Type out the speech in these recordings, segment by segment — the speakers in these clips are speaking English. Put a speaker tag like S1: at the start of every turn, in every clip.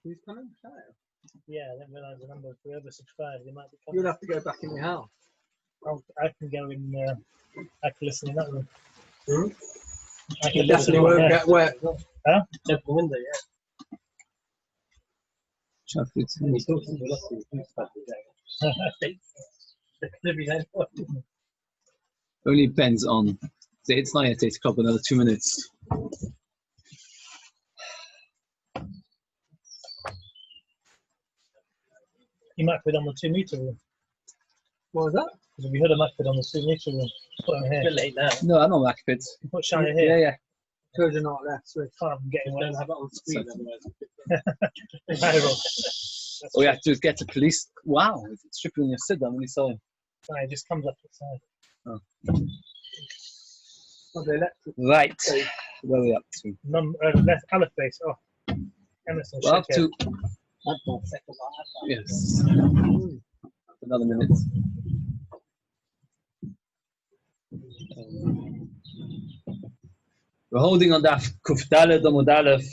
S1: Who's coming? Shabbos.
S2: Yeah, I didn't realise the number. If we ever subscribe, they might be coming.
S1: You'll have to go back in your house.
S2: I can go in. I can listen in that room. I
S1: You
S2: can
S1: definitely won't get wet.
S2: Huh? Open the window, yeah.
S3: Chocolate. Only depends on. It's not yet 8 o'clock. Another 2 minutes.
S2: You might put on the 2 meter room.
S1: What was that?
S2: Because we heard a might put on the 2 meter room. Put him here.
S1: It's a bit late now.
S3: No, I know Macfit.
S2: Put Shire here.
S3: Yeah.
S1: Children are not left, so it's
S2: Can't get
S1: just
S2: away.
S1: don't have it on screen otherwise.
S3: All we have to do is get the police. Wow, it's stripping on your sit down when you saw him.
S2: Sorry, it just comes up the side.
S1: Oh, they let
S3: Right, where are we up to?
S2: Left Aleph base. Oh, Emerson.
S3: We're up to.
S1: That's more seconds.
S3: Yes. Another minute. We're holding on that Kuf Daled Amud Aleph,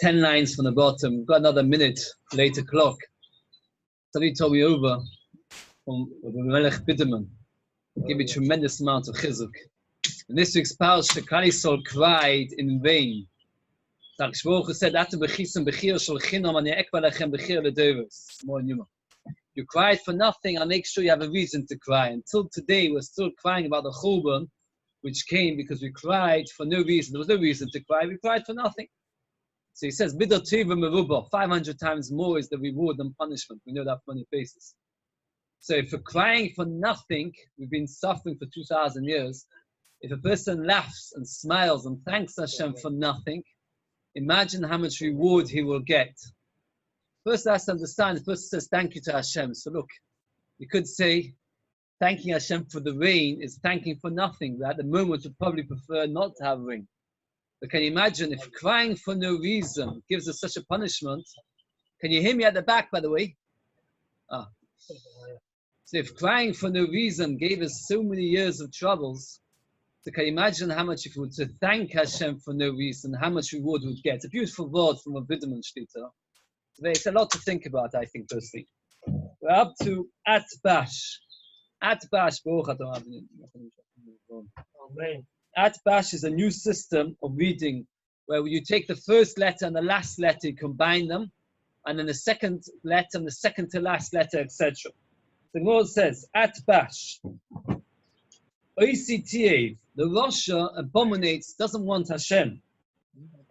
S3: 10 lines from the bottom. We've got another minute, 8 o'clock. Somebody told me over from Melech Biderman. Gave me a tremendous amount of chizuk. In this week's parsha, Klal Yisrael cried in vain. Baruch said, "Atu b'chisam b'chir shel chinam ani ekva lechem b'chir ledovos." More in Yuma. You cried for nothing. I'll make sure you have a reason to cry. Until today, we're still crying about the Churban, which came because we cried for no reason. There was no reason to cry. We cried for nothing. So he says, "Midot teva merubah." 500 times more is the reward than punishment. We know that from many places. So if we're crying for nothing, we've been suffering for 2,000 years. If a person laughs and smiles and thanks Hashem for nothing, imagine how much reward he will get. First, I have to understand, the person says thank you to Hashem. So look, you could say thanking Hashem for the rain is thanking for nothing. But at the moment, would probably prefer not to have rain. But can you imagine if crying for no reason gives us such a punishment? Can you hear me at the back, by the way? So if crying for no reason gave us so many years of troubles, so can you imagine how much if we were to thank Hashem for no reason, how much reward we'd get? It's a beautiful word from a Biderman Shlita. It's a lot to think about, I think, personally. We're up to Atbash. Atbash, Atbash is a new system of reading where you take the first letter and the last letter, you combine them, and then the second letter and the second to last letter, etc. The Lord says, Atbash. OCTA, the Rasha abominates, doesn't want Hashem.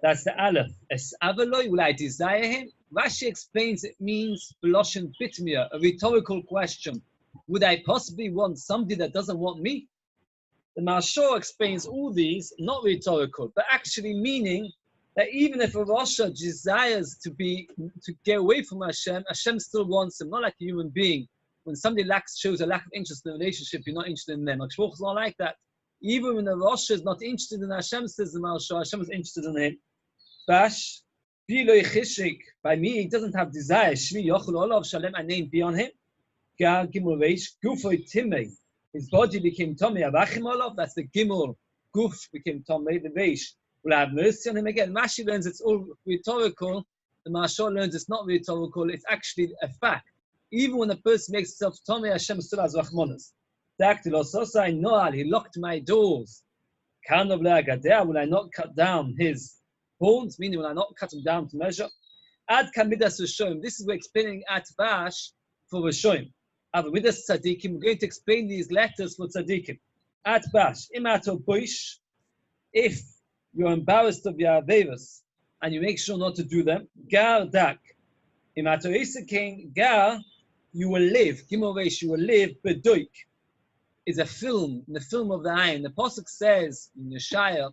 S3: That's the Aleph. Es avaloi, will I desire him? Rashi explains it means Beloshen Bitmia, a rhetorical question. Would I possibly want somebody that doesn't want me? The Mashor explains all these, not rhetorical, but actually meaning that even if a Rasha desires to get away from Hashem, Hashem still wants him, not like a human being. When somebody shows a lack of interest in the relationship, you're not interested in them. Shmuel is not like that. Even when the Rosh is not interested in Hashem, says the Malshah, Hashem is interested in him. Bash, by me, he doesn't have desire. Shmi Yochel Olav Shalem, my name be on him. Gar Gimel Reish, Gufoi Timei. His body became Tomei. Avachim Olav, that's the Gimel. Guf became Tomei, the Reish. Will I have mercy on him again? Rashi learns it's all rhetorical. The Malshah learns it's not rhetorical, it's actually a fact. Even when a person makes himself Tomei, Hashem still has Rachmanas. He locked my doors. Will I not cut down his horns? Meaning, will I not cut them down to measure? Ad Kamidas Rishoim. This is we're explaining at Bash for Rishoim. Midas Tzadikim. We're going to explain these letters for Tzadikim. At Bash. Imato Boish. If you're embarrassed of your Averas and you make sure not to do them, Gar Dak. Imato Isakin. Gar. You will live. Gimel Reish. You will live. Bedoik. Is a film, in the film of the Ayin. The Pasuk says in Yeshaya,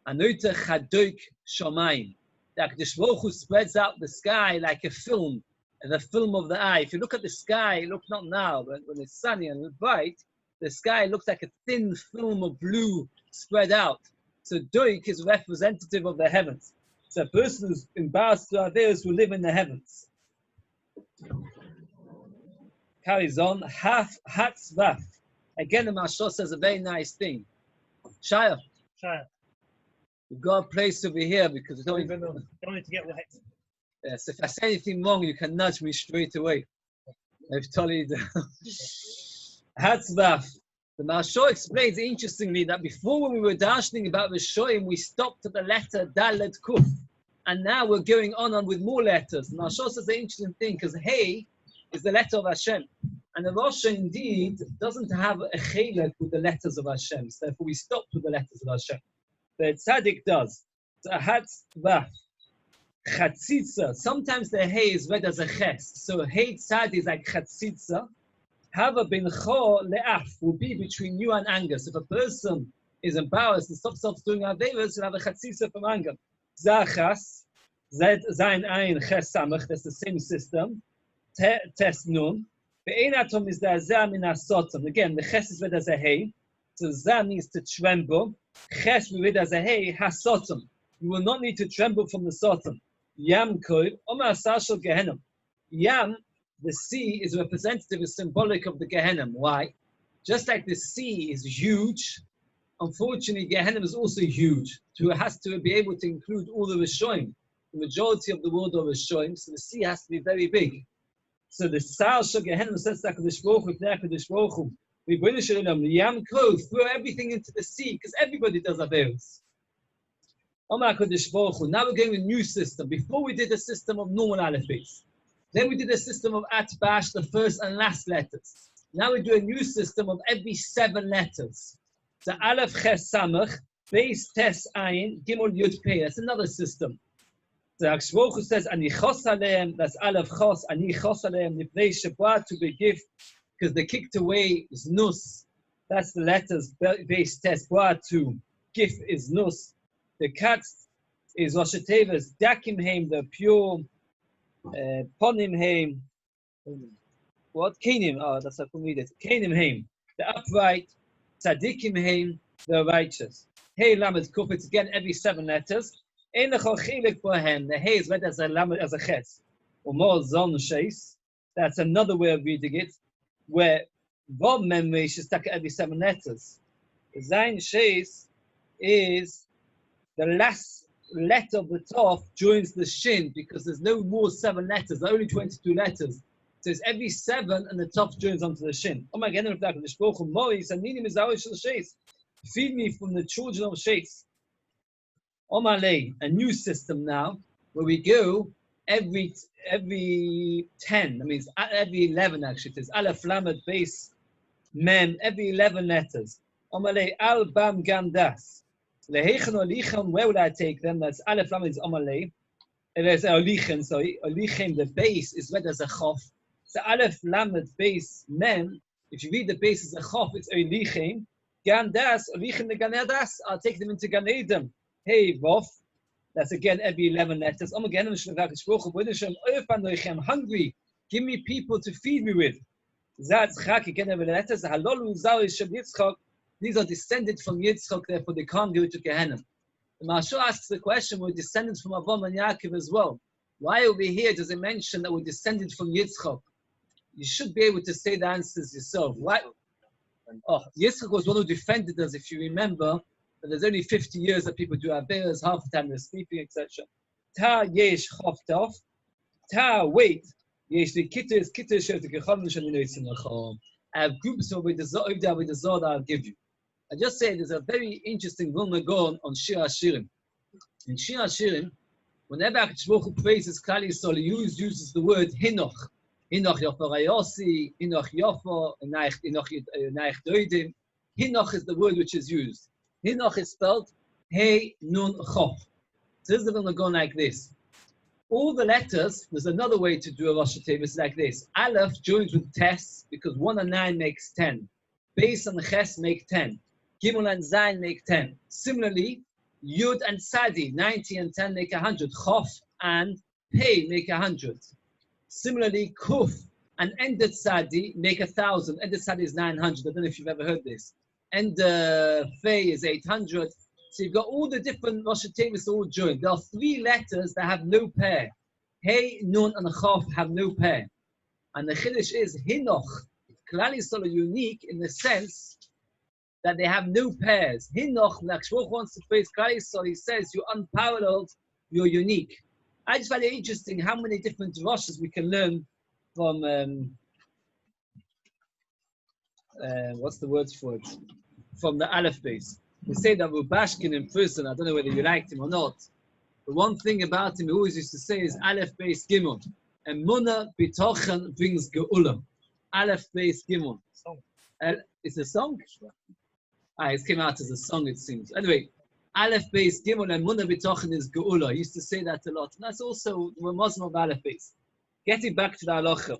S3: Anoita Chadoik Shomayim. That the Baruch Hu spreads out the sky like a film, the film of the eye. If you look at the sky, look not now, but when it's sunny and bright, the sky looks like a thin film of blue spread out. So Doik is representative of the heavens. So a person who's embarrassed to others will live in the heavens. Carries on, Hatzvaf. Again, the Mashal says a very nice thing. Shiur. We've got a place over here because we don't
S2: need to get wet.
S3: Yes, if I say anything wrong, you can nudge me straight away. I've told you that. Hatzvaf. The Maharsha explains interestingly that before when we were dashing about Rishoyim, we stopped at the letter Dalet Kuf. And now we're going on with more letters. The Maharsha says an interesting thing because Hey is the letter of Hashem. And the Rosh indeed doesn't have a chelek with the letters of Hashem. So therefore we stopped with the letters of Hashem. The Tzaddik does. So Hatzvaf. Chatzitza. Sometimes the Hey is read as a Ches. So Hey Tzad is like Chatzitza. Hava bincho le'af will be between you and anger. So if a person is embarrassed and stops doing averos, he'll have a chatzitza from anger. Zachas, zayin ayin ches samach. That's the same system. Tes nun. Ve'einatom is the azah min hasotam. Again, the ches is read as a hey. So zah means to tremble. Ches we read as a hey. Hasotam. You will not need to tremble from the sotam. Yam koil. Omar asashal gehenim. Yam. The sea is representative, is symbolic of the Gehenna. Why? Just like the sea is huge, unfortunately, Gehenna is also huge. So it has to be able to include all the Rishoim. The majority of the world are Rishoim, so the sea has to be very big. So the Sal Shal Gehenna says that HaKadosh Baruch Hu, HaKadosh Baruch Hu, we bring the Yam Ko, throw everything into the sea, because everybody does Averos. Omar HaKadosh Baruch Hu. Now we're going a new system. Before we did a system of normal alphabets. Then we did a system of Atbash, the first and last letters. Now we do a new system of every 7 letters. So Aleph Ches Samach, Beis Tes Ayin, Gimel Yud Pei. That's another system. So HaKadosh says, Ani Chos Aleim, that's Aleph Chos, Ani Chos Aleim, Nipnei Shabbat to be gift, because they kicked away is Nus. That's the letters, Beis Tes, Boat to gift is Nus. The Katz is Rosh Hashanah, Dakim Heim, the pure. Ponim Heim. What? Kenim. Oh, that's how I can read it. Kenim Heim, the upright. Tzadikim Heim, the righteous. Hey Lamed Kuf. It's again every 7 letters. Ein lechol chilek bohem. The Hey is read as a Lamed, as a Ches. Umor Zon Sheis. That's another way of reading it. Where Vav Mem Reish is stuck at every 7 letters. Zayin Sheis is the last letter of the top joins the shin because there's no more 7 letters, there are only 22 letters. So it's every 7 and the top joins onto the shin. Oh my God, feed me from the children of Shais. Omalei, a new system now where we go every 10, that means every 11 actually. It is Aleph Lamed Beis Mem, every 11 letters. Omalei Al Bam Gandas. Where would I take them? That's Aleph Lamed is Omalei. There's Olichem, sorry. Olichem, the base is read as a Chof. So Aleph Lamed Beis Mem, if you read the base as a Chof, it's Olichem. Gandas, Olichem the Ganedas, I'll take them into Gan Eden. Hey, Vof. That's again every 11 letters. I'm hungry. Give me people to feed me with. Again every letters. These are descended from Yitzchak, therefore they can't go to Gehenna. The Maharsha asks the question, we're descended from Avraham and Yaakov as well. Why over here does it mention that we're descended from Yitzchak? You should be able to say the answers yourself. Why? Oh, Yitzchak was one who defended us, if you remember. But there's only 50 years that people do Averos, half the time they're sleeping, etc. Ta yesh choftof. Ta wait. Yesh the kitters shows the gechom shaninoitzim lachom. I have groups with the Zohar that I'll give you. I just say there's a very interesting Vilna Gaon on Shiur HaShirim. In Shiur HaShirim, whenever HaKadosh Baruch Hu praises Klal Yisrael, he uses the word Hinoch. Hinoch Yofor Ayosi, Hinoch Yofor, Hinoch Doidim. Hinoch is the word which is used. Hinoch is spelled Hey Nun Chof. So this is the Vilna Gaon like this. All the letters, there's another way to do a Rosh Hashanah like this. Aleph joins with Tes because 1 and 9 makes 10. Beis and Ches make 10. Gimel and Zayin make 10. Similarly, Yud and Sadi, 90 and 10 make 100. Chof and Pei make 100. Similarly, Kuf and Endet Sadi make 1,000. Endet Sadi is 900. I don't know if you've ever heard this. And Fei is 800. So you've got all the different Rosh Hashanahs all joined. There are 3 letters that have no pair. Hey, Nun, and Chof have no pair. And the Chiddush is Hinoch. Klal Yisrael are unique in the sense that they have no pairs. Hinoch, when HaKadosh Baruch Hu wants to praise Klal Yisrael, he says, you're unparalleled, you're unique. I just find it interesting how many different drushes we can learn from, what's the words for it? From the Aleph base. We say that Rubashkin in prison, I don't know whether you liked him or not, but one thing about him he always used to say is Aleph base Gimel. And Muna Bitochen brings Geula. Aleph base Gimel. It's a song? It came out as a song, it seems. Anyway, Aleph base Gimel and Muna Bitochen is Geula. He used to say that a lot. And that's also the Muslim of Aleph base. Getting back to the halacha.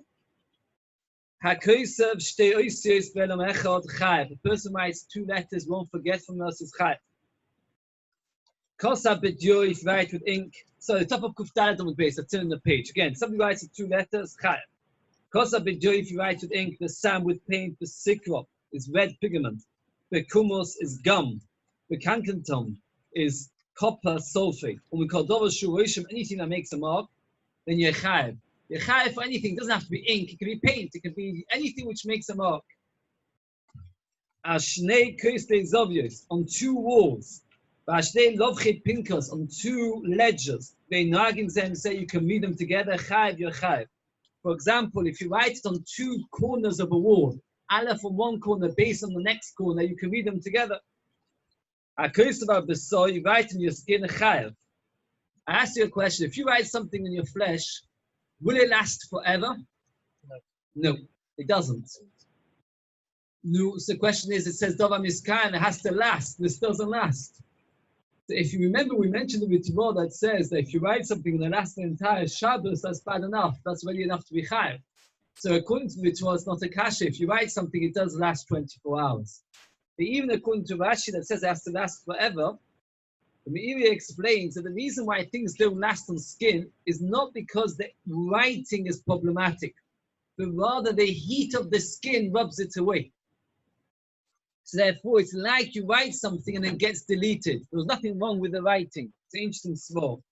S3: HaKosev shtei oisios be'elam echad chayav. A person writes 2 letters, won't forget from us is chayav. Kosa b'dio, if you write with ink. So the top of Kuftalet on the base, that's in the page. Again, somebody writes with 2 letters, chayav. Kosa b'dio, if you write with ink. The sam with paint, the sikra is red pigment. The kumos is gum. The kankantum is copper sulfate. When we call dover shuroshim, anything that makes a mark, then you're chayav. You're chayav for anything. It doesn't have to be ink. It can be paint. It can be anything which makes a mark. Ashnei koste zovyos on 2 walls. Ashnei lovchet pinkas on 2 ledgers. They nagin them say you can read them together. Chayav, you're chayav. For example, if you write it on 2 corners of a wall, aleph on one corner, base on the next corner, you can read them together. Akosav besor, you write in your skin chayav. I ask you a question. If you write something in your flesh, will it last forever? No, it doesn't. No, so the question is, it says Dova Miskayan, it has to last. This doesn't last. So if you remember, we mentioned the Mitzvah that says that if you write something and it lasts the entire Shabbos, that's bad enough. That's really enough to be chayav. So according to the Mitzvah, it's not a kasha. If you write something, it does last 24 hours. But even according to Rashi that says it has to last forever, the Meiri explains that the reason why things don't last on skin is not because the writing is problematic, but rather the heat of the skin rubs it away. So therefore, it's like you write something and it gets deleted. There's nothing wrong with the writing. It's an interesting small.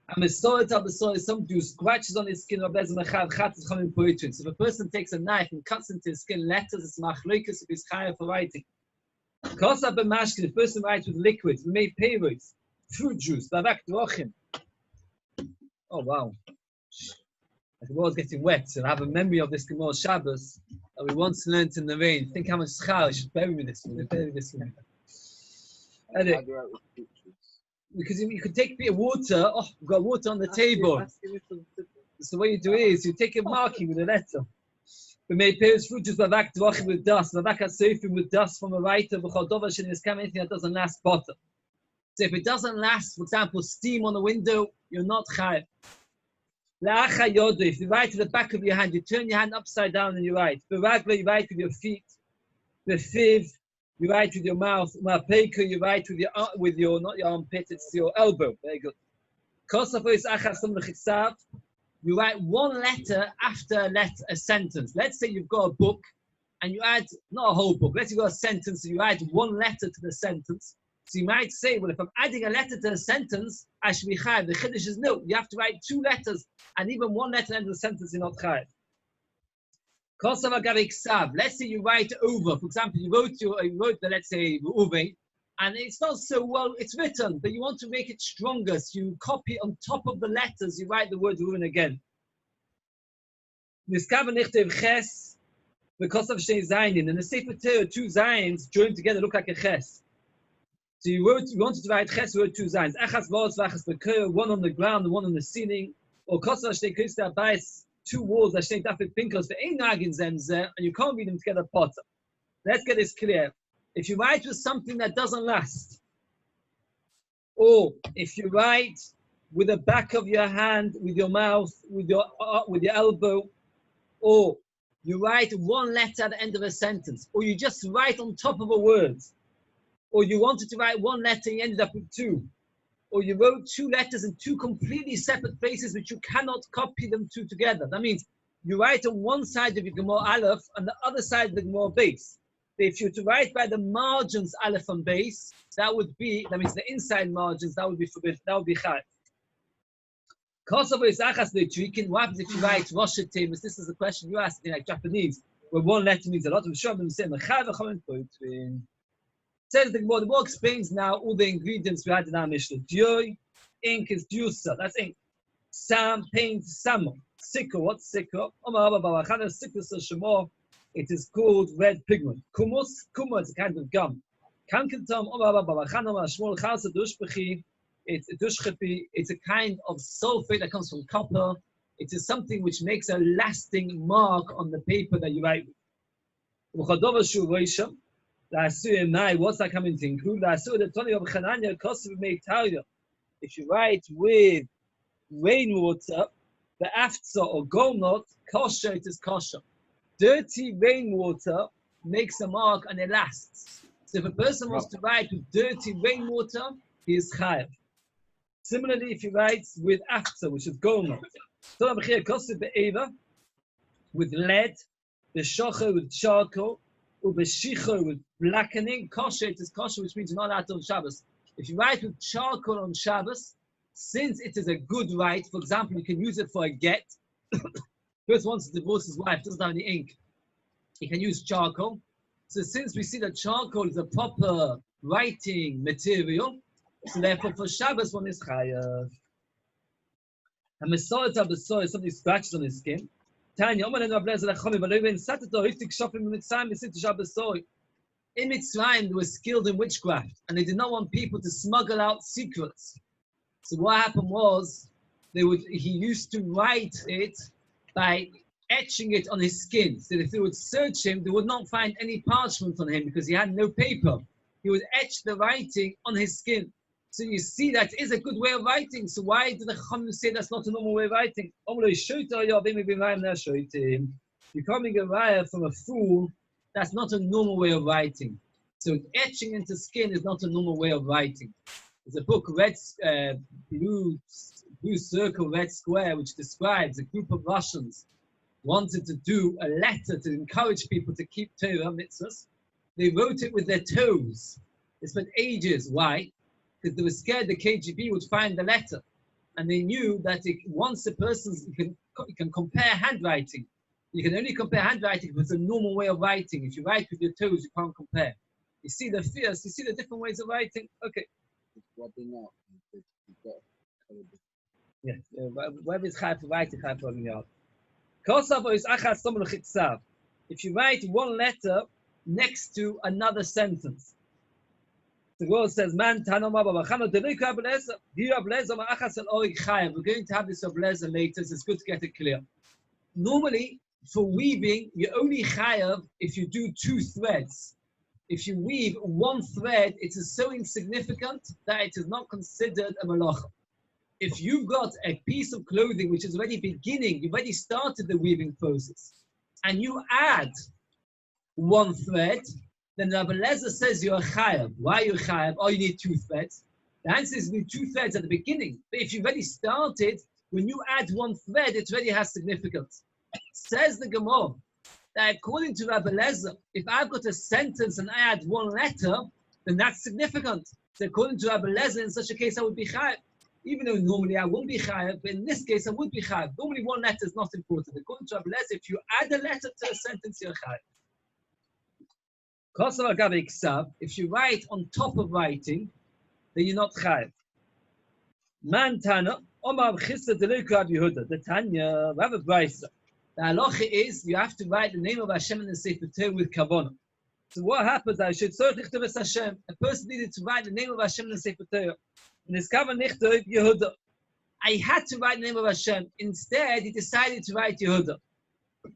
S3: And somebody who scratches on his skin, so if a person takes a knife and cuts into his skin letters, it's machlokas if he's chayav for writing. Kosa b'mashkin, the person writes with liquids, we made payroys, fruit juice, babak drochim. Oh wow. The world's getting wet, so I have a memory of this Gemara Shabbos that we once learnt in the rain. Think how much schar I should bury me this one. Anyway, because you could take a bit of water, you've got water on the table. So what you do is you take a marking with a letter. We made payroys, fruit juice, babak drochim with dust, babak asofim with dust from a writer, v'chol dover she'niskam, anything that doesn't last potter. So if it doesn't last, for example, steam on the window, you're not chayav. If you write to the back of your hand, you turn your hand upside down and you write. Beragla, you write with your feet. The fiv, you write with your mouth. Mapeka, you write with your not your armpit, it's your elbow. Very good. You write 1 letter after a sentence. Let's say you've got a book and you add, not a whole book, let's say you've got a sentence, so you add 1 letter to the sentence. So you might say, well, if I'm adding a letter to a sentence, I should be chayav. The chiddush is no. You have to write 2 letters, and even 1 letter at the end of the sentence, you're not chayav. Let's say you write over. For example, you wrote the, let's say, uve, and it's not so well, it's written, but you want to make it stronger. So you copy on top of the letters, you write the word ruin again. Because of shnei zayin, and the Sefer Torah, 2 zayins joined together look like a ches. So you wanted to write ches, you wrote 2 zayins. Achas v'os v'achas b'kir, 1 on the ground and 1 on the ceiling. Or kosa shnei krista bais, 2 walls that shnei dafet pinkos, the ein nagin zemzeh, and you can't read them together potter. Let's get this clear. If you write with something that doesn't last, or if you write with the back of your hand, with your mouth, with your elbow, or you write 1 letter at the end of a sentence, or you just write on top of a word, or you wanted to write 1 letter, you ended up with 2. Or you wrote 2 letters in 2 completely separate places which you cannot copy them 2 together. That means you write on one side of your Gemara Aleph and the other side of the Gemara base. If you were to write by the margins Aleph and base, that means the inside margins, that would be forbidden, that would be chayav. What happens if you write Rosh Tevis? This is a question you asked in like Japanese, where 1 letter means a lot of Shabbat saying says the Gemara explains now all the ingredients we had in our Mishnah. Joy, ink is juicer, that's ink. Sam, paint, Samo. Sikko, what's Sikko? It is called red pigment. Kumus is a kind of gum. It's a kind of sulfate that comes from copper. It is something which makes a lasting mark on the paper that you write with. What's that coming to include? If you write with rainwater, the after or golnot, kosher, it is kosher. Dirty rainwater makes a mark and it lasts. So if a person wants to write with dirty rainwater, he is chayav. Similarly, if he writes with after, which is golnot, with lead, the shocher with charcoal, ubeshicho with blackening, kosher, it is kosher, which means you're not allowed to on Shabbos. If you write with charcoal on Shabbos, since it is a good write, for example, you can use it for a get. Person wants to divorce his wife, doesn't have any ink. He can use charcoal. So since we see that charcoal is a proper writing material, so therefore for Shabbos one is chayav. And Mesoret HaBesoret, somebody scratches on his skin. Tanya, in Mitzrayim, they were skilled in witchcraft, and they did not want people to smuggle out secrets. So what happened was, he used to write it by etching it on his skin. So if they would search him, they would not find any parchment on him because he had no paper. He would etch the writing on his skin. So you see that is a good way of writing. So why did the Chachamim say that's not a normal way of writing? Becoming a raya from a fool, that's not a normal way of writing. So etching into skin is not a normal way of writing. There's a book, Blue Circle, Red Square, which describes a group of Russians wanted to do a letter to encourage people to keep Torah mitzvahs. They wrote it with their toes. They spent ages. Why? Because they were scared the KGB would find the letter. And they knew that once a person can compare handwriting, you can only compare handwriting if it's a normal way of writing. If you write with your toes, you can't compare. You see the fears, you see the different ways of writing. Okay. Yeah, whether it's chayv for writing, chayv for writing out. If you write one letter next to another sentence, the word says, "Man tanoma babachano delikra blazer." Here blazer ma'achas el orig chayv. We're going to have this blazer later, so it's good to get it clear. Normally, for weaving, you only chayav if you do 2 threads. If you weave 1 thread, it is so insignificant that it is not considered a malacha. If you've got a piece of clothing which is already beginning, you've already started the weaving process, and you add 1 thread, then Rabbi Lezer says you're a chayav. Why are you a chayav? Oh, you need 2 threads. The answer is you need 2 threads at the beginning. But if you've already started, when you add 1 thread, it already has significance. Says the Gemara that according to Rabbi Lezer, if I've got a sentence and I add 1 letter, then that's significant. So according to Rabbi Lezer, in such a case, I would be chayav. Even though normally I won't be chayav, but in this case I would be chayav. Normally 1 letter is not important. According to Rabbi Lezer, if you add a letter to a sentence, you're chayav. If you write on top of writing, then you're not chayav. Man Tana, Omar Chista Deluka Yehuda. The Tanya, we have a brayso. The halacha is you have to write the name of Hashem in the Sefer Torah with kavanah. So what happens? I should say Hashem. A person needed to write the name of Hashem in the Sefer Torah. In his kavanah Yehuda. I had to write the name of Hashem. Instead, he decided to write Yehuda.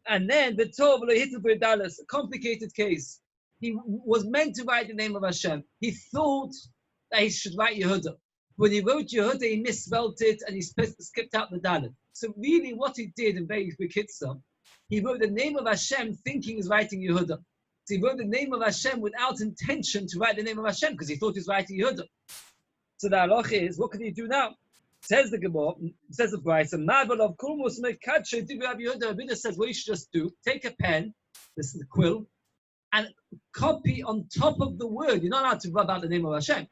S3: And then the Torah hit with Dallas, a complicated case. He was meant to write the name of Hashem. He thought that he should write Yehuda. When he wrote Yehuda, he misspelled it and he skipped out the Dalet. So really what he did in very quick hitza, he wrote the name of Hashem thinking he's writing Yehuda. So he wrote the name of Hashem without intention to write the name of Hashem because he thought he was writing Yehuda. So the halacha is, what can he do now? Says the Gemara, says the Brayso, Yehuda says what you should just do, take a pen, this is the quill, and copy on top of the word. You're not allowed to rub out the name of Hashem.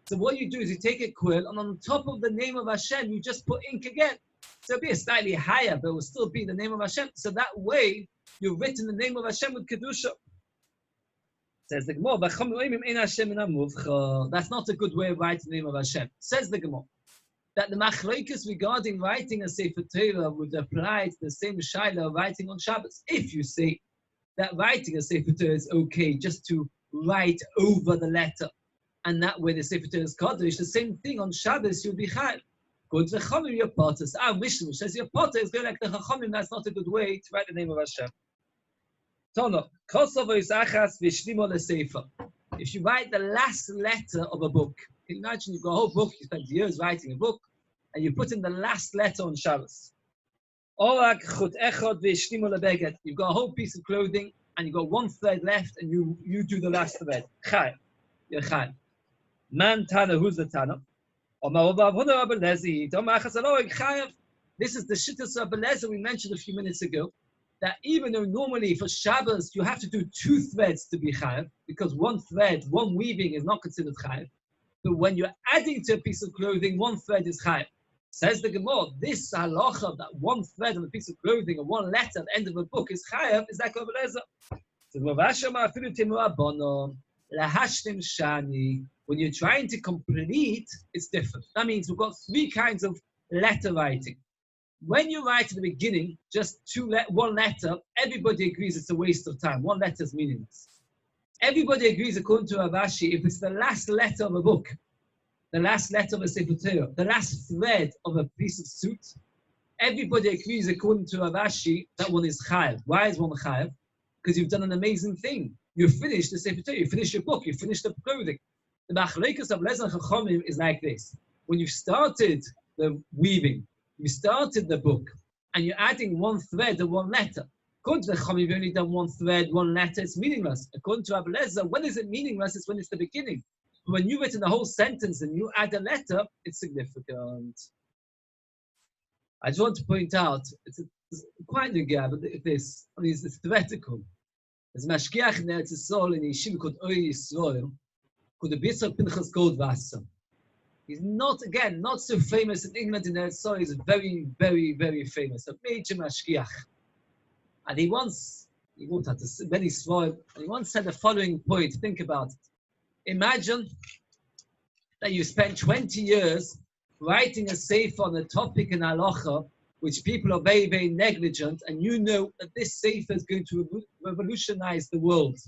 S3: So what you do is you take a quill, and on top of the name of Hashem, you just put ink again. So it'll be a slightly higher, but it will still be the name of Hashem. So that way, you've written the name of Hashem with Kedusha. Says the Gemara, that's not a good way of writing the name of Hashem. Says the Gemara, that the machlokes regarding writing a Sefer Torah would apply to the same shaila of writing on Shabbos. If you say that writing a Sefer Torah is okay just to write over the letter, and that way the Sefer Torah is Kaddish, the same thing on Shabbos, you'll be chayav. Go to the Chachamim, your potter. Our Mishnah says your potter is going like the Chachamim. That's not a good way to write the name of Hashem. Tono, if you write the last letter of a book, you can imagine you've got a whole book, you spent years writing a book, and you put in the last letter on Shabbos. You've got a whole piece of clothing, and you've got one thread left, and you do the last thread. Chai. You're Chai. Man Tana, who's the Tana? This is the Shittas of Abelezer we mentioned a few minutes ago, that even though normally for Shabbos you have to do 2 threads to be chayav, because one thread, one weaving is not considered chayav, but when you're adding to a piece of clothing, 1 thread is chayav. Says the Gemara, this halacha, that 1 thread on a piece of clothing or 1 letter at the end of a book is chayav, is like Abelezer. When you're trying to complete, it's different. That means we've got 3 kinds of letter writing. When you write at the beginning, just 1 letter, everybody agrees it's a waste of time. 1 letter is meaningless. Everybody agrees, according to Ravashi, if it's the last letter of a book, the last letter of a Sefer Torah, the last thread of a piece of suit, everybody agrees, according to Ravashi, that one is chayav. Why is one chayav? Because you've done an amazing thing. You've finished the Sefer Torah, you finished your book, you finished the clothing. The machlokes of Lezer and Chachamim is like this. When you've started the weaving, you started the book, and you're adding 1 thread or 1 letter. According to the Chachamim, you've only done 1 thread, 1 letter, it's meaningless. According to Rabbi Lezer, when is it meaningless? It's when it's the beginning. But when you've written the whole sentence and you add a letter, it's significant. I just want to point out, it's quite a gap, but this, I mean, it's theoretical. There's a mashgiach in Eretz Yisrael in a yeshiva called Oy Yisrael, called the B'Yitzchak Pinchas Goldwasser. He's not so famous in England in Eretz Yisrael. He's very, very, very famous, a major mashgiach. And he once said the following point. Think about it. Imagine that you spent 20 years writing a sefer on a topic in halacha which people are very, very negligent, and you know that this sefer is going to revolutionize the world.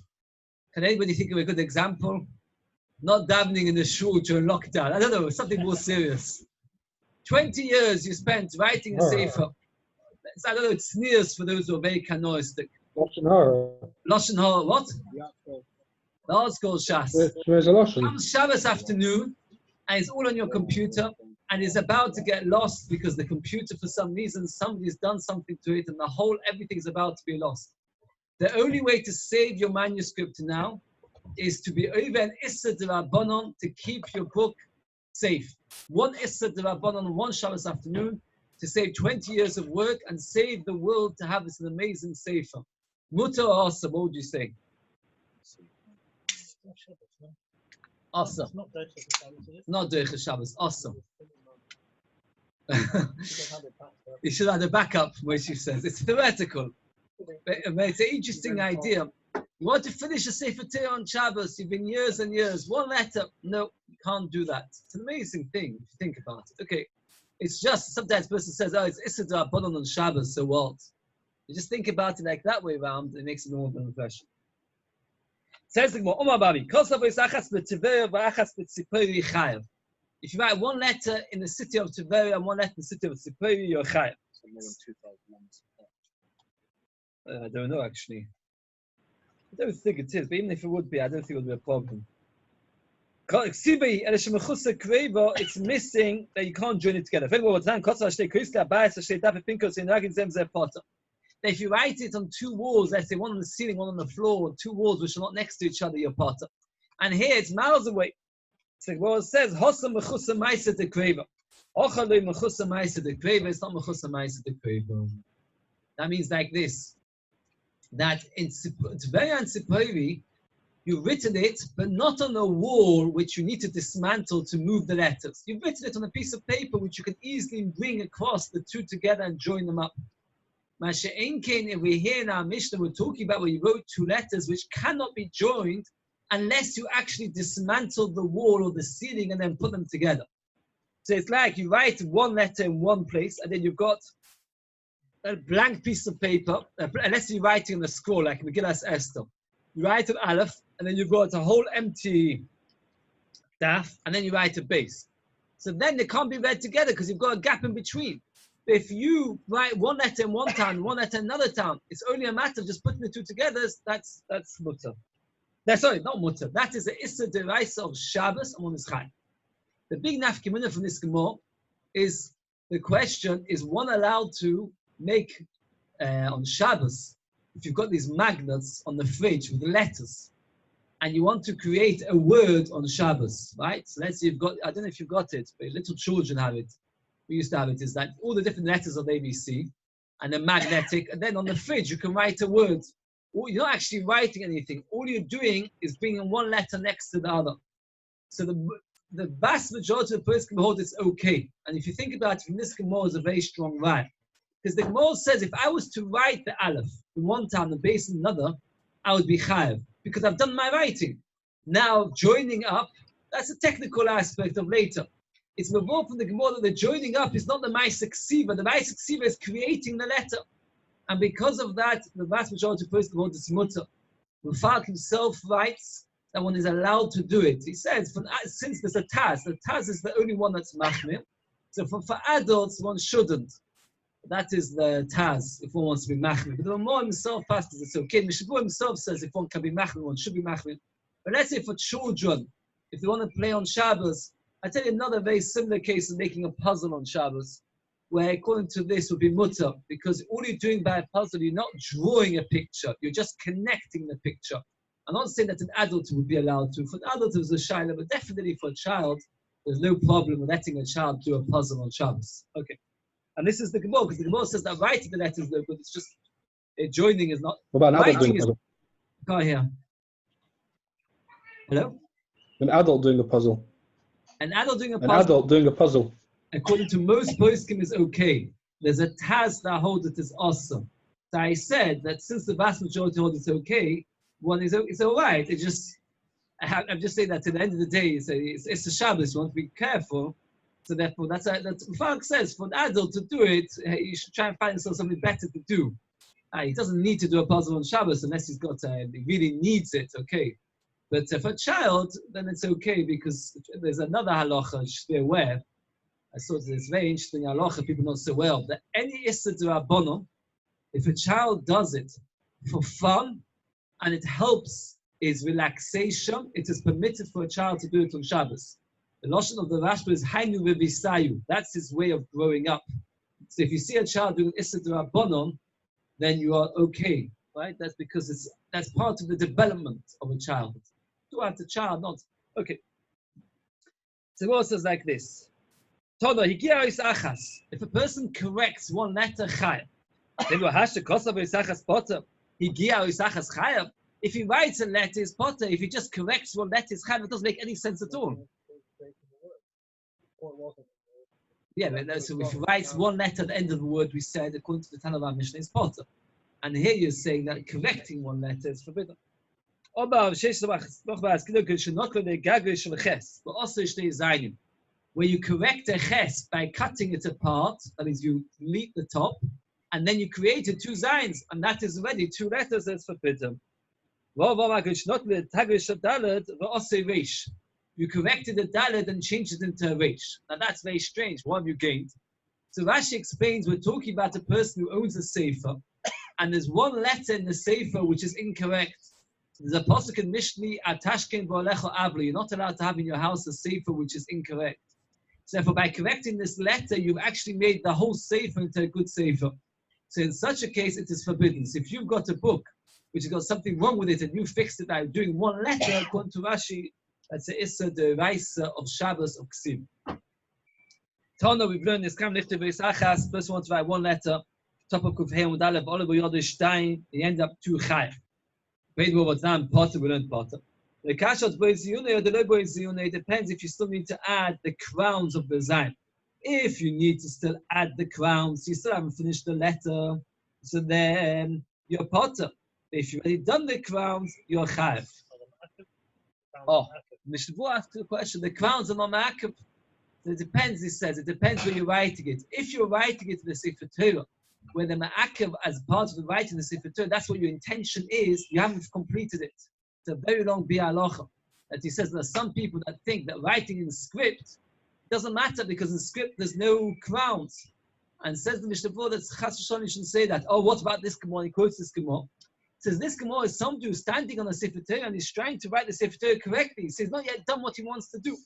S3: Can anybody think of a good example? Not davening in the shul during lockdown. I don't know, something more serious. 20 years you spent writing a sefer. I don't know, it's sneers for those who are very canoistic.
S4: Lashon Hara.
S3: Lashon Hara, what? The art school Shas.
S4: Where's the Lashon?
S3: Comes Shabbos afternoon, and it's all on your computer, and it's about to get lost because the computer, for some reason, somebody's done something to it, and everything's about to be lost. The only way to save your manuscript now is to be over an Issa D'Rabbanon to keep your book safe. 1 Issa D'Rabbanon, 1 Shabbos afternoon, to save 20 years of work and save the world to have this amazing sefer. Mutter or Asa, what would you say? Asa. Not Derech Shabbos, Asa. You should have the backup, Moshe says. It's theoretical. But it's an interesting idea. You want to finish a Sefer Torah on Shabbos, you've been years and years, 1 letter. No, you can't do that. It's an amazing thing if you think about it. Okay, it's just, sometimes a person says, oh, it's Issa D'Rabbanon on Shabbos, so what? You just think about it like that way around, it makes a more of an impression. Says the Gemara, if you write 1 letter in the city of Tiberia and 1 letter in the city of Tzipori, you're chayav. I don't know actually. I don't think it is, but even if it would be, I don't think it would be a problem. It's missing that you can't join it together. If you write it on 2 walls, let's say 1 on the ceiling, 1 on the floor, 2 walls which are not next to each other, you're potter. And here it's miles away. So well, it says, it's not mechusa maisa de. That means like this, that in Tveria and Tzipori, you've written it, but not on a wall which you need to dismantle to move the letters. You've written it on a piece of paper which you can easily bring across the 2 together and join them up. If we're here in our Mishnah, we're talking about where you wrote 2 letters which cannot be joined unless you actually dismantle the wall or the ceiling and then put them together. So it's like you write one letter in one place, and then you've got a blank piece of paper, unless you're writing on a scroll, like Megillas Esther. You write an Aleph, and then you've got a whole empty daf, and then you write a base. So then they can't be read together because you've got a gap in between. But if you write one letter in one town, one letter in another town, it's only a matter of just putting the two together. That's mutter. Sorry, not mutter. That is the Issa Deraisa of Shabbos and Momischai. The big nafkimuna from this Gemara is the question: is one allowed to make on Shabbos, if you've got these magnets on the fridge with letters, and you want to create a word on Shabbos, right? So let's say you've got, I don't know if you've got it, but little children have it. We used to have it, is that all the different letters of ABC, and they're magnetic, and then on the fridge you can write a word. You're not actually writing anything. All you're doing is bringing one letter next to the other. So the vast majority of the person can hold it's okay. And if you think about it, from this Gemara is a very strong right. Because the Gemara says, if I was to write the Aleph in one time and base in another, I would be chayav, because I've done my writing. Now, joining up, that's a technical aspect of later. It's mavur from the Gemara that the joining up is not the Ma'aseh Ksiva. The Ma'aseh Ksiva is creating the letter. And because of that, the vast majority of the person holds it's mutter. Rafat himself writes that one is allowed to do it. He says, since there's a Taz, the Taz is the only one that's machmir. So for adults, one shouldn't. That is the Taz, if one wants to be machmir. But the Ramah himself passes it's okay. Mishabur himself says if one can be machmir, one should be machmir. But let's say for children, if they want to play on Shabbos, I tell you another very similar case of making a puzzle on Shabbos, where according to this would be mutter, because all you're doing by a puzzle, you're not drawing a picture, you're just connecting the picture. I'm not saying that an adult would be allowed to. For an adult, it was a shaila, but definitely for a child, there's no problem with letting a child do a puzzle on Shabbos. Okay. And this is the Gemara, because the Gemara says that writing the letter is no good, it's just joining is not.
S4: What about an adult doing
S3: Writing
S4: a puzzle?
S3: Can't hear. Hello?
S4: An adult doing a puzzle.
S3: An adult doing a
S4: An
S3: puzzle.
S4: adult doing a puzzle.
S3: According to most poskim is okay. There's a Taz that holds it is awesome. So I said that since the vast majority hold it's okay, one is it's all right. It just I'm just saying that at the end of the day, it's a Shabbos. You want to be careful. So therefore, that's Falk says for an adult to do it, you should try and find yourself something better to do. He doesn't need to do a puzzle on Shabbos unless he really needs it. Okay, but for a child, then it's okay because there's another halacha. Just be aware. I saw this very interesting halacha people not so well that any issa d'rabbanan, if a child does it for fun and it helps his relaxation, it is permitted for a child to do it on Shabbos. The lashon of the Rashba is hainu v'visayu. That's his way of growing up. So if you see a child doing issa d'rabbanan, then you are okay, right? That's because that's part of the development of a child. Throughout the child, not okay. So it says like this. If a person corrects one letter, chayav. If he writes a letter, it's potter. If he just corrects one letter, it's chayav. It doesn't make any sense at all. Yeah, but so if he writes one letter at the end of the word, we said, according to the Tanakh Mishnah, it's potter. And here you're saying that correcting one letter is forbidden. But also, where you correct a ches by cutting it apart, that is, you delete the top, and then you created two zayins, and that is already two letters that's forbidden. You corrected the dalet and changed it into a reish. Now that's very strange. What have you gained? So Rashi explains we're talking about a person who owns a sefer, and there's one letter in the sefer which is incorrect. There's a pasuk in Mishni, Atashken v'alecha avli. You're not allowed to have in your house a sefer which is incorrect. So therefore, by correcting this letter, you've actually made the whole sefer into a good sefer. So in such a case, it is forbidden. So if you've got a book which has got something wrong with it and you fixed it by doing one letter, according to Rashi, that's the Issa D'Oraisa of Shabbos of Ksiv. Tana, we've learned this kind of lichter v'isachas. Person wants to write one letter, top of Kuf Hey and Aleph, Oliver Yoda Stein, you end up two chayav. Paid over time, Potter, we learned Potter. The Kashot Boiziyune or the Lo Boiziyune, it depends if you still need to add the crowns of the Zayin. If you need to still add the crowns, you still haven't finished the letter, so then you're Potter. If you've already done the crowns, you're chayav. Oh, Mishvu asked the question, the crowns are not ma'akev. So it depends, he says, it depends where you're writing it. If you're writing it in the Sefer Torah, where the ma'akev as part of the writing the Sefer Torah, that's what your intention is, you haven't completed it. It's a very long bi'alocha. That he says there are some people that think that writing in script doesn't matter because in script there's no crowns. And says the Mishnah Berurah that Chas v'Shalom you shouldn't say that. Oh, what about this Gemara? He quotes this Gemara. Says this Gemara is somebody who's standing on the Sefer Torah and he's trying to write the Sefer Torah correctly. He says not yet done what he wants to do.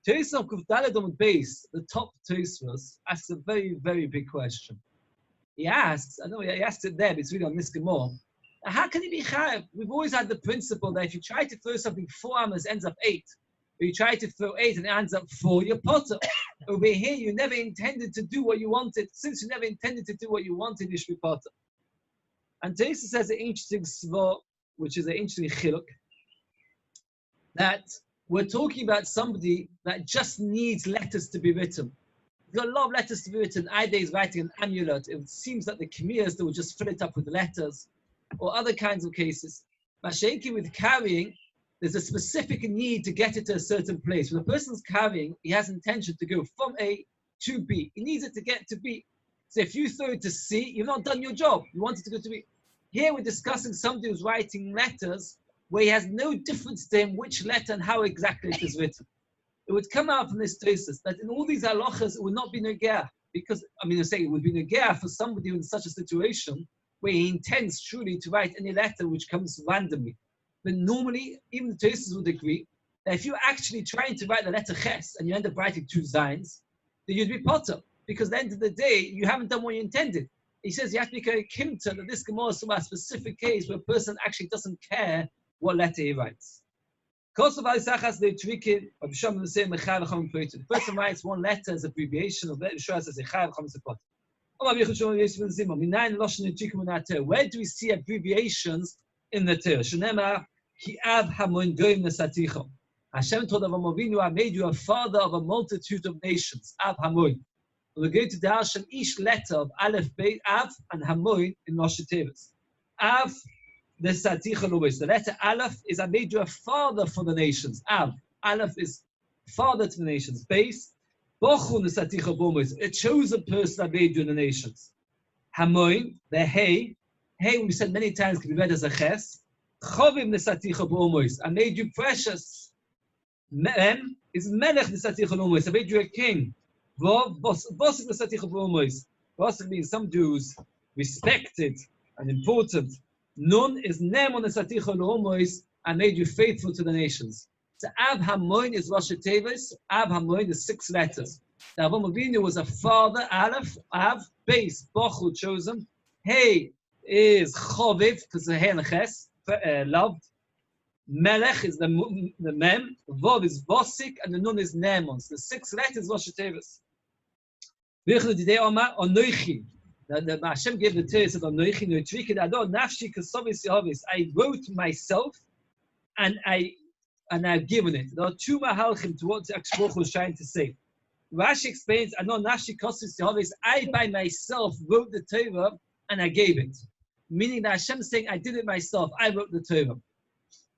S3: Tosfos Kuf Daled Amud Beis, the top Tosfos, asks a very, very big question. He asks, I know he asked it there, but it's really on this Gemara. How can he be chayav? We've always had the principle that if you try to throw something 4 amas, ends up 8. Or you try to throw 8 and it ends up 4, you're potter. Over here, you never intended to do what you wanted. Since you never intended to do what you wanted, you should be potter. And Tosfos says an interesting svar, which is an interesting chiluk, that we're talking about somebody that just needs letters to be written. There's got a lot of letters to be written. Either he's writing an amulet. It seems that the Kemiyas, they will just fill it up with letters, or other kinds of cases. Mashenki with carrying, there's a specific need to get it to a certain place. When a person's carrying, he has intention to go from A to B. He needs it to get to B. So if you throw it to C, you've not done your job. You want it to go to B. Here we're discussing somebody who's writing letters where he has no difference to him which letter and how exactly it is written. It would come out from this Tosfos that in all these halachas it would not be negah, because I say it would be negah for somebody in such a situation where he intends truly to write any letter which comes randomly. But normally, even the Tosfos would agree that if you're actually trying to write the letter ches and you end up writing 2 zayins, then you'd be potter, because at the end of the day you haven't done what you intended. He says you have to be a kimta that this Gemara is about a specific case where a person actually doesn't care what letter he writes. The person writes 1 letter as abbreviation of it, shows as a where do we see abbreviations in the Torah? Hashem told Avraham Avinu, I made you a father of a multitude of nations. Av Hamoin. We're going to darshan each letter of Aleph, Beit, Av, and Hamoin in Rosh Tevis. Av, the Saticha Lubis. The letter Aleph is I made you a father for the nations. Av. Aleph is father to the nations. Base. Bochun the Saticha Lubis. A chosen person I made you in the nations. Hamoin, the Hey. Hey, we said many times, can be read as a ches. Chovim the Saticha Lubis. I made you precious. Mem is Melech the Saticha Lubis. I made you a king. Vov, Bosik the Saticha Lubis. Bosik means some Jews respected and important. Nun is Nemon the Saticha Lubis. I made you faithful to the nations. So Av Hamoin is Rosh Tevis. Av Hamoin is 6 letters. The Avraham Avinu was a father, Aleph, Av, base, Bochul, chosen. Hey is Choviv, because the Hey and the Ches, loved. Melech is the Mem. Vov is Bosik, and the Nun is Nemon. So the 6 letters Rosh Tevis. Anoichi. The Hashem gave the Torah, said Anoichi, Noitriki, Adon, Nafshi, Kasovis, Yehovis. I wrote myself, and I've given it. There are 2 mahalchim to what Baruch was trying to say. Rashi explains, Adon, Nafshi, Kasovis, Yehovis. I by myself wrote the Torah, and I gave it. Meaning that Hashem is saying, I did it myself. I wrote the Torah.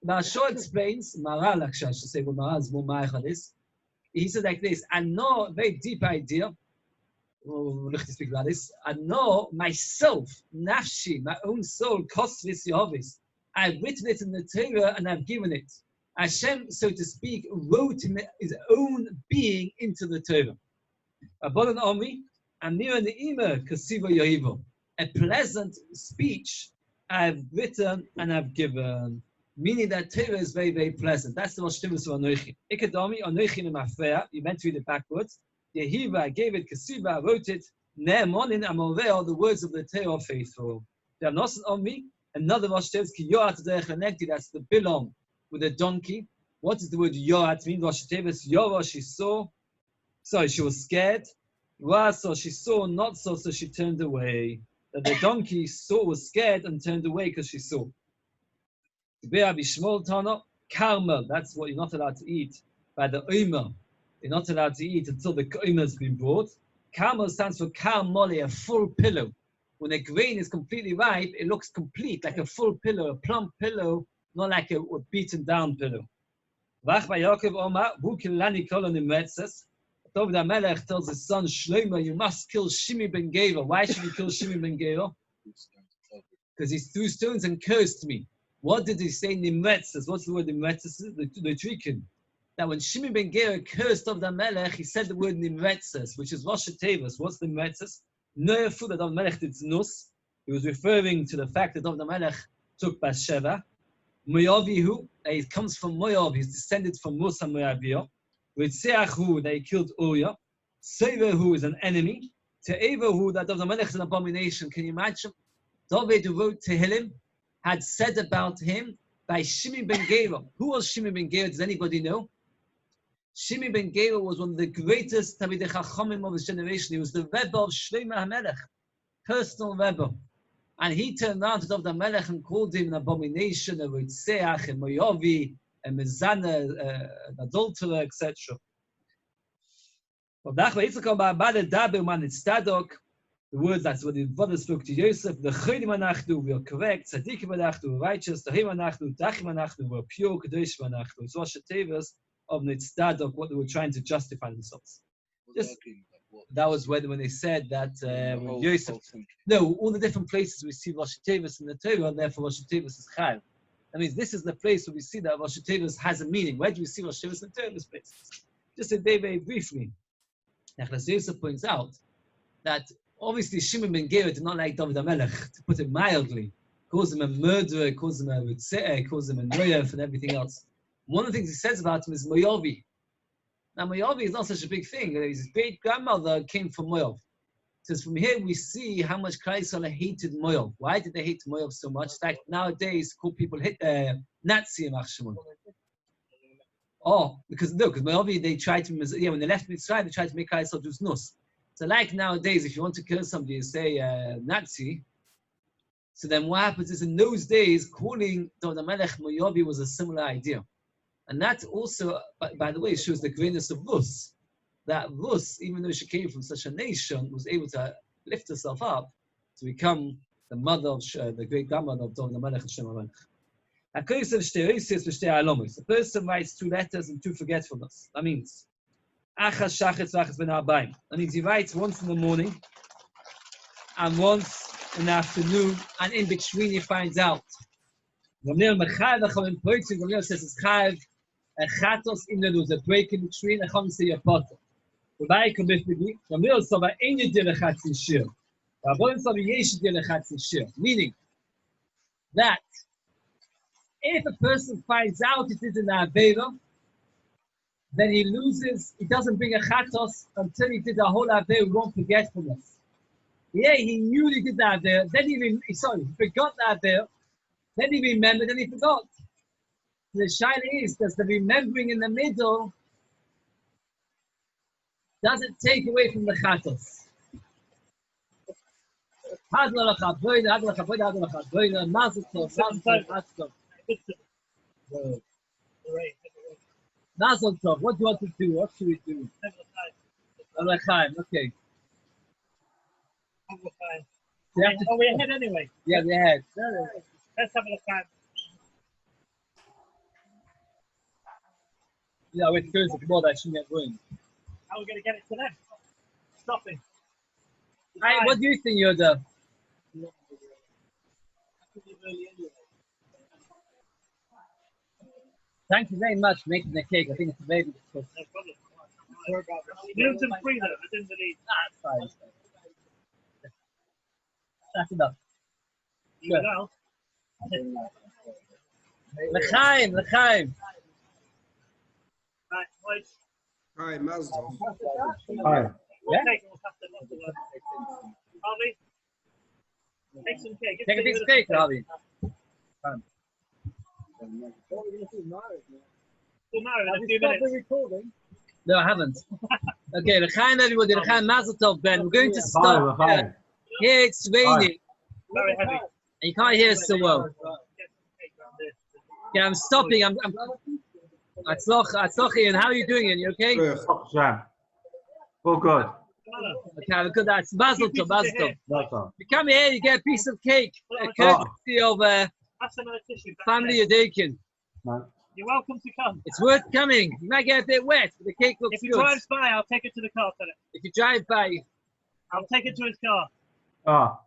S3: Now, Shaul explains, Maral, actually, I should say, but Maral is more ma'ach on this. He said like this, I know, a very deep idea. Let's speak about this. I know myself, nafshi, my own soul, kosvis Yehovis. I've written it in the Torah and I've given it. Hashem, so to speak, wrote his own being into the Torah. Abodan Omi, Amir Ne'ima, Kasiva Yohivo. A pleasant speech I've written and I've given. Meaning that Torah is very, very pleasant. That's the Rosh Tevis of Anoichi. Ikadomi, Anoichi Nemafreya. You meant to read it backwards. Yehiva, I gave it. Kasiva, I wrote it. Ne'emonin Amoreo, the words of the Torah are faithful. They are not on me. Another Rosh Tevis, Ki Yoat Derech, that's the Bilom with a donkey. What does the word Yoat mean? Rosh Tevis, Yora, she saw. Sorry, she was scared. Raso, she saw, not so, so she turned away. That the donkey saw, was scared and turned away because she saw. Carmel, that's what you're not allowed to eat. By the Omer, you're not allowed to eat until the Omer has been brought. Carmel stands for Karmoli, a full pillow. When a grain is completely ripe, it looks complete, like a full pillow, a plump pillow, not like a beaten down pillow. A David HaMelech tells his son Shlomo, you must kill Shimi ben Gera. Why should you kill Shimi ben Gera? Because he threw stones and cursed me. What did he say? Nimretzes. What's the word Nimretzes? The trikin. That when Shimi ben Gera cursed David HaMelech, he said the word Nimretzes, which is Rosh Hashanah. What's the Nimretzes? No food that David HaMelech did znus. He was referring to the fact that David HaMelech took Bathsheba. Moavihu, he comes from Moav, he's descended from Musa Moaviyah. Ritzeachu, that he killed Uriah. Sevehu is an enemy. Te'evahu, that David HaMelech is an abomination. Can you imagine? David, who wrote Tehillim, had said about him by Shimi ben Gera. Who was Shimi ben Gera? Does anybody know? Shimi ben Gera was one of the greatest Talmidei Chachamim of his generation. He was the Rebbe of Shlomo HaMelech, personal Rebbe. And he turned around to David HaMelech and called him an abomination, a Ritzeach, a Moavi, a Mezana, an adulterer, etc. The words, that's what the father spoke to Yosef, the Chodim Anachnu, we are correct, Tzadikim Anachnu, righteous, Tahim Anachnu, Tachim Anachnu, we are pure, Kadosh Anachnu. It's Rosh Hashanah of Nitzadok, what they were trying to justify themselves. Just, that was when they said that when Yosef, no, all the different places we see Rosh Hashanah in the Torah, and therefore Rosh Hashanah is Chayv. That means this is the place where we see that Rosh Hashanah has a meaning. Where do we see Rosh Hashanah in the Torah in this place? Just a day very briefly. Nachlas Yosef points out that obviously Shimon ben Gera did not like David HaMelech, to put it mildly. Calls him a murderer, calls him a Ritzeah, calls him a Noyev and everything else. One of the things he says about him is Moavi. Now Moavi is not such a big thing. His great-grandmother came from Moav. Says from here we see how much Klal Yisrael hated Moav. Why did they hate Moav so much? It's like nowadays called people Nazi in Achshimon. Oh, because Moavi, they tried to, when they left Mitzrayim, they tried to make Klal Yisrael do znus. So like nowadays, if you want to kill somebody, you say Nazi. So then what happens is in those days, calling David HaMelech Moavi was a similar idea. And that also, by the way, shows the greatness of Rus. That Rus, even though she came from such a nation, was able to lift herself up to become the mother of the great grandmother of David HaMelech and Shem HaMelech. A person writes 2 letters and 2 forgetfulness. That means that means he writes once in the morning and once in the afternoon, and in between he finds out. Gamliel says it's chayav a chatos in there's a break in between a chum say a potter. Whereby Gamliel saw by any day the chatzin shiur. Rabbanim saw yesh day the chatzin shiur. Meaning that if a person finds out it is an avera, then he loses, he doesn't bring a chatos until he did the whole avera wrong forgetfulness. Yeah, he knew he did the avera, then he forgot the avera, then he remembered, then he forgot. The shaila is, does the remembering in the middle, does it take away from the chatos? Mazel tov. What do you want to do? What should we do? Okay.
S2: Oh, we're ahead anyway.
S3: Yeah, we're ahead.
S2: Let's have a l'chaim.
S3: Yeah, we're curious if more that shouldn't get going.
S2: How are we going to get it to them? Stopping.
S3: Hey, what do you think, Yehuda? Thank you very much for making the cake. I think it's a very good cook.
S2: No problem. Gluten-free though, I didn't believe.
S3: That's fine. That's enough.
S2: You know.
S3: L'chaim.
S2: Right, boys.
S5: Hi, Mazel.
S4: Hi.
S2: We'll
S3: Yeah?
S2: take it, we'll have to Harvey, take some cake.
S3: Take a piece of cake, Harvey.
S2: We'll marry in a few minutes.
S3: No, I haven't. Okay, l'chaim everybody. L'chaim Mazel Tov, Ben. We're going to stop. Here it's raining.
S2: Very heavy.
S3: And you can't hear us so well. Yeah, I'm stopping. I'm Atzloch, Ian. How are you doing, Ian? You okay?
S6: Oh, good.
S3: Okay, have a good night. Mazel Tov. You come here, you get a piece of cake. A courtesy of
S2: Have some of the tissue.
S3: family Yedekin.
S2: You're welcome to come.
S3: It's worth coming. You might get a bit wet, but the cake looks
S2: If he
S3: good.
S2: drives by, I'll take it to the car. Tell him.
S3: If you drive by,
S2: I'll take it to his car.
S6: Ah,